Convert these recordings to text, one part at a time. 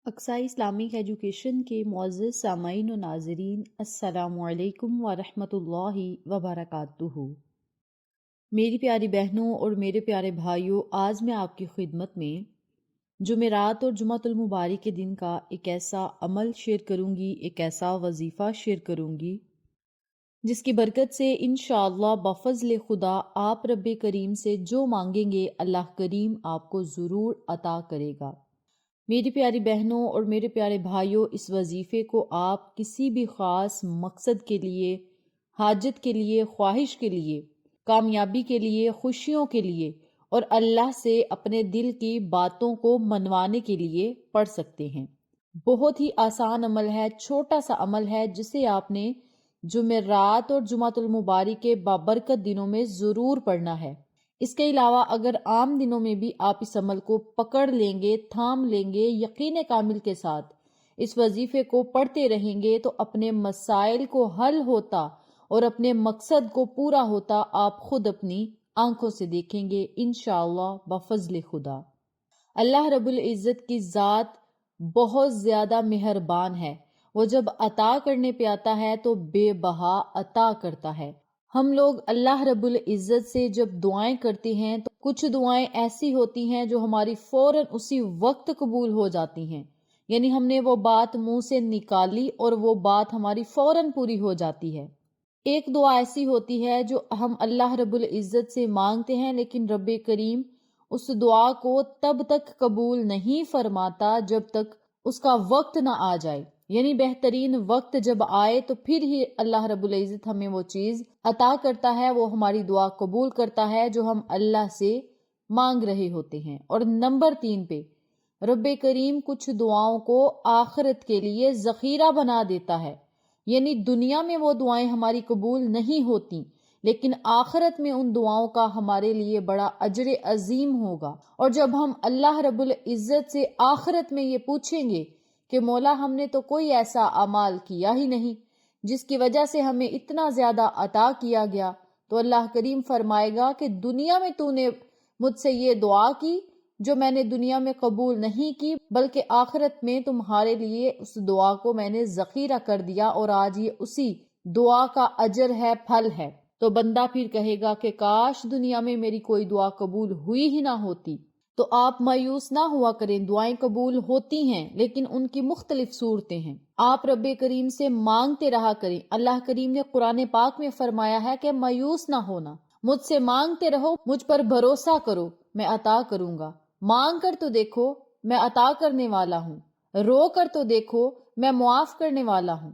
اقصائی Islamic education کے معزز سامعین و ناظرین، السلام علیکم ورحمۃ اللہ وبرکاتہ۔ میری پیاری بہنوں اور میرے پیارے بھائیوں، آج میں آپ کی خدمت میں جمعرات اور جمعۃ المبارک کے دن کا ایک ایسا عمل شیئر کروں گی، ایک ایسا وظیفہ شیئر کروں گی جس کی برکت سے انشاءاللہ بفضل خدا آپ رب کریم سے جو مانگیں گے اللہ کریم آپ کو ضرور عطا کرے گا۔ میری پیاری بہنوں اور میرے پیارے بھائیوں، اس وظیفے کو آپ کسی بھی خاص مقصد کے لیے، حاجت کے لیے، خواہش کے لیے، کامیابی کے لیے، خوشیوں کے لیے اور اللہ سے اپنے دل کی باتوں کو منوانے کے لیے پڑھ سکتے ہیں۔ بہت ہی آسان عمل ہے، چھوٹا سا عمل ہے جسے آپ نے جمعرات اور جمعۃ المبارک کے بابرکت دنوں میں ضرور پڑھنا ہے۔ اس کے علاوہ اگر عام دنوں میں بھی آپ اس عمل کو پکڑ لیں گے، تھام لیں گے، یقین کامل کے ساتھ اس وظیفے کو پڑھتے رہیں گے تو اپنے مسائل کو حل ہوتا اور اپنے مقصد کو پورا ہوتا آپ خود اپنی آنکھوں سے دیکھیں گے انشاءاللہ بفضل خدا۔ اللہ رب العزت کی ذات بہت زیادہ مہربان ہے، وہ جب عطا کرنے پہ آتا ہے تو بے بہا عطا کرتا ہے۔ ہم لوگ اللہ رب العزت سے جب دعائیں کرتے ہیں تو کچھ دعائیں ایسی ہوتی ہیں جو ہماری فوراً اسی وقت قبول ہو جاتی ہیں، یعنی ہم نے وہ بات منہ سے نکالی اور وہ بات ہماری فوراً پوری ہو جاتی ہے۔ ایک دعا ایسی ہوتی ہے جو ہم اللہ رب العزت سے مانگتے ہیں لیکن رب کریم اس دعا کو تب تک قبول نہیں فرماتا جب تک اس کا وقت نہ آ جائے، یعنی بہترین وقت جب آئے تو پھر ہی اللہ رب العزت ہمیں وہ چیز عطا کرتا ہے، وہ ہماری دعا قبول کرتا ہے جو ہم اللہ سے مانگ رہے ہوتے ہیں۔ اور نمبر 3 پہ رب کریم کچھ دعاؤں کو آخرت کے لیے ذخیرہ بنا دیتا ہے، یعنی دنیا میں وہ دعائیں ہماری قبول نہیں ہوتی لیکن آخرت میں ان دعاؤں کا ہمارے لیے بڑا اجر عظیم ہوگا۔ اور جب ہم اللہ رب العزت سے آخرت میں یہ پوچھیں گے کہ مولا ہم نے تو کوئی ایسا اعمال کیا ہی نہیں جس کی وجہ سے ہمیں اتنا زیادہ عطا کیا گیا، تو اللہ کریم فرمائے گا کہ دنیا میں تو نے مجھ سے یہ دعا کی جو میں نے دنیا میں قبول نہیں کی، بلکہ آخرت میں تمہارے لیے اس دعا کو میں نے ذخیرہ کر دیا اور آج یہ اسی دعا کا اجر ہے، پھل ہے۔ تو بندہ پھر کہے گا کہ کاش دنیا میں میری کوئی دعا قبول ہوئی ہی نہ ہوتی۔ تو آپ مایوس نہ ہوا کریں، دعائیں قبول ہوتی ہیں لیکن ان کی مختلف صورتیں ہیں۔ آپ رب کریم سے مانگتے رہا کریں۔ اللہ کریم نے قرآن پاک میں فرمایا ہے کہ مایوس نہ ہونا، مجھ سے مانگتے رہو، مجھ پر بھروسہ کرو، میں عطا کروں گا۔ مانگ کر تو دیکھو، میں عطا کرنے والا ہوں، رو کر تو دیکھو، میں معاف کرنے والا ہوں۔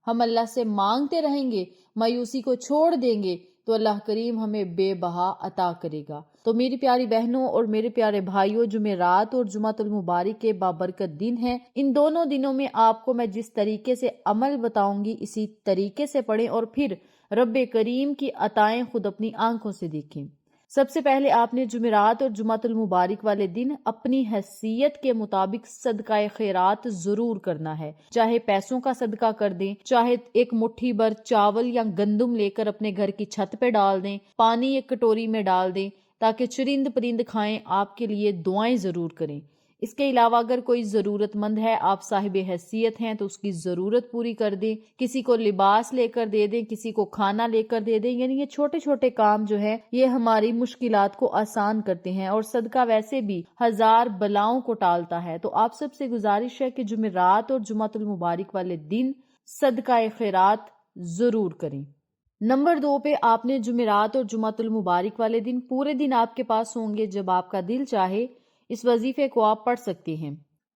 ہم اللہ سے مانگتے رہیں گے، مایوسی کو چھوڑ دیں گے تو اللہ کریم ہمیں بے بہا عطا کرے گا۔ تو میری پیاری بہنوں اور میرے پیارے بھائیوں، جمعرات اور جمعۃ المبارک کے بابرکت دن ہیں، ان دونوں دنوں میں آپ کو میں جس طریقے سے عمل بتاؤں گی اسی طریقے سے پڑھیں اور پھر رب کریم کی عطائیں خود اپنی آنکھوں سے دیکھیں۔ سب سے پہلے آپ نے جمعرات اور جمعۃ المبارک والے دن اپنی حیثیت کے مطابق صدقہ خیرات ضرور کرنا ہے، چاہے پیسوں کا صدقہ کر دیں، چاہے ایک مٹھی بھر چاول یا گندم لے کر اپنے گھر کی چھت پہ ڈال دیں، پانی ایک کٹوری میں ڈال دیں تاکہ چرند پرند کھائیں، آپ کے لیے دعائیں ضرور کریں۔ اس کے علاوہ اگر کوئی ضرورت مند ہے، آپ صاحب حیثیت ہیں تو اس کی ضرورت پوری کر دیں، کسی کو لباس لے کر دے دیں، کسی کو کھانا لے کر دے دیں، یعنی یہ چھوٹے چھوٹے کام جو ہے یہ ہماری مشکلات کو آسان کرتے ہیں اور صدقہ ویسے بھی 1000 بلاؤں کو ٹالتا ہے۔ تو آپ سب سے گزارش ہے کہ جمعرات اور جمعۃ المبارک والے دن صدقہ خیرات ضرور کریں۔ نمبر 2 پہ آپ نے جمعرات اور جمعۃ المبارک والے دن پورے دن آپ کے پاس ہوں گے، جب آپ کا دل چاہے اس وظیفے کو آپ پڑھ سکتے ہیں۔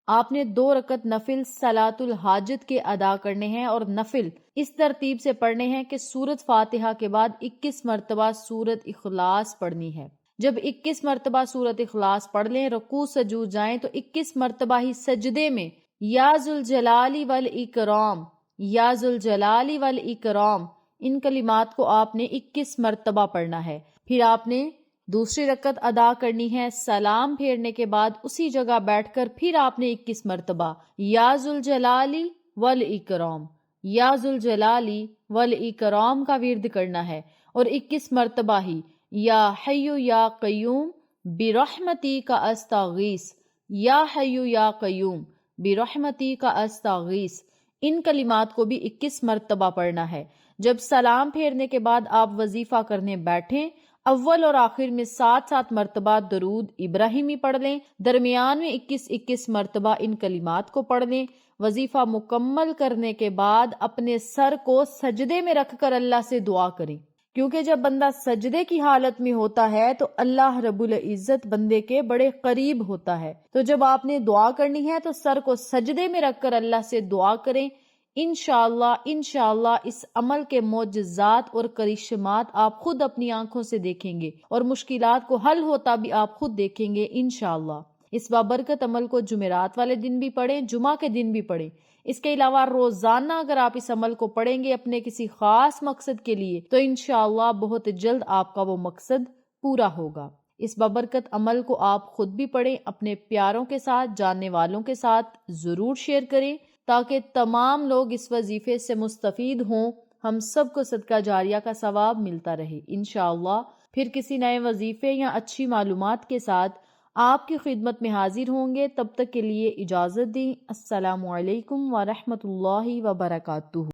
آپ نے 2 رکعت نفل صلاۃ الحاجت کے ادا کرنے ہیں اور نفل اس ترتیب سے پڑھنے ہیں کہ سورۃ فاتحہ کے بعد 21 مرتبہ سورۃ اخلاص پڑھنی ہے۔ جب 21 مرتبہ سورۃ اخلاص پڑھ لیں، رکوع سجود جائیں تو 21 مرتبہ ہی سجدے میں یا ذوالجلال والاکرام، یا ذوالجلال والاکرام، ان کلمات کو آپ نے 21 مرتبہ پڑھنا ہے۔ پھر آپ نے دوسری رکعت ادا کرنی ہے، سلام پھیرنے کے بعد اسی جگہ بیٹھ کر پھر آپ نے 21 مرتبہ یا ذوالجلال والاکرام، یا ذوالجلال والاکرام کا ورد کرنا ہے، اور 21 مرتبہ ہی یا حی یا قیوم برحمتی کا استغیث، یا حی یا قیوم، برحمتی کا استغیث، ان کلمات کو بھی 21 مرتبہ پڑھنا ہے۔ جب سلام پھیرنے کے بعد آپ وظیفہ کرنے بیٹھیں، اول اور آخر میں 7 مرتبہ درود ابراہیمی پڑھ لیں، درمیان میں 21 مرتبہ ان کلمات کو پڑھ لیں۔ وظیفہ مکمل کرنے کے بعد اپنے سر کو سجدے میں رکھ کر اللہ سے دعا کریں، کیونکہ جب بندہ سجدے کی حالت میں ہوتا ہے تو اللہ رب العزت بندے کے بڑے قریب ہوتا ہے۔ تو جب آپ نے دعا کرنی ہے تو سر کو سجدے میں رکھ کر اللہ سے دعا کریں۔ انشاءاللہ اس عمل کے معجزات اور کرشمات آپ خود اپنی آنکھوں سے دیکھیں گے اور مشکلات کو حل ہوتا بھی آپ خود دیکھیں گے انشاءاللہ۔ اس بابرکت عمل کو جمعرات والے دن بھی پڑھیں، جمعہ کے دن بھی پڑھیں۔ اس کے علاوہ روزانہ اگر آپ اس عمل کو پڑھیں گے اپنے کسی خاص مقصد کے لیے تو انشاءاللہ بہت جلد آپ کا وہ مقصد پورا ہوگا۔ اس بابرکت عمل کو آپ خود بھی پڑھیں، اپنے پیاروں کے ساتھ، جاننے والوں کے ساتھ ضرور شیئر کریں تاکہ تمام لوگ اس وظیفے سے مستفید ہوں، ہم سب کو صدقہ جاریہ کا ثواب ملتا رہے انشاءاللہ۔ پھر کسی نئے وظیفے یا اچھی معلومات کے ساتھ آپ کی خدمت میں حاضر ہوں گے، تب تک کے لیے اجازت دیں۔ السلام علیکم ورحمۃ اللہ وبرکاتہ۔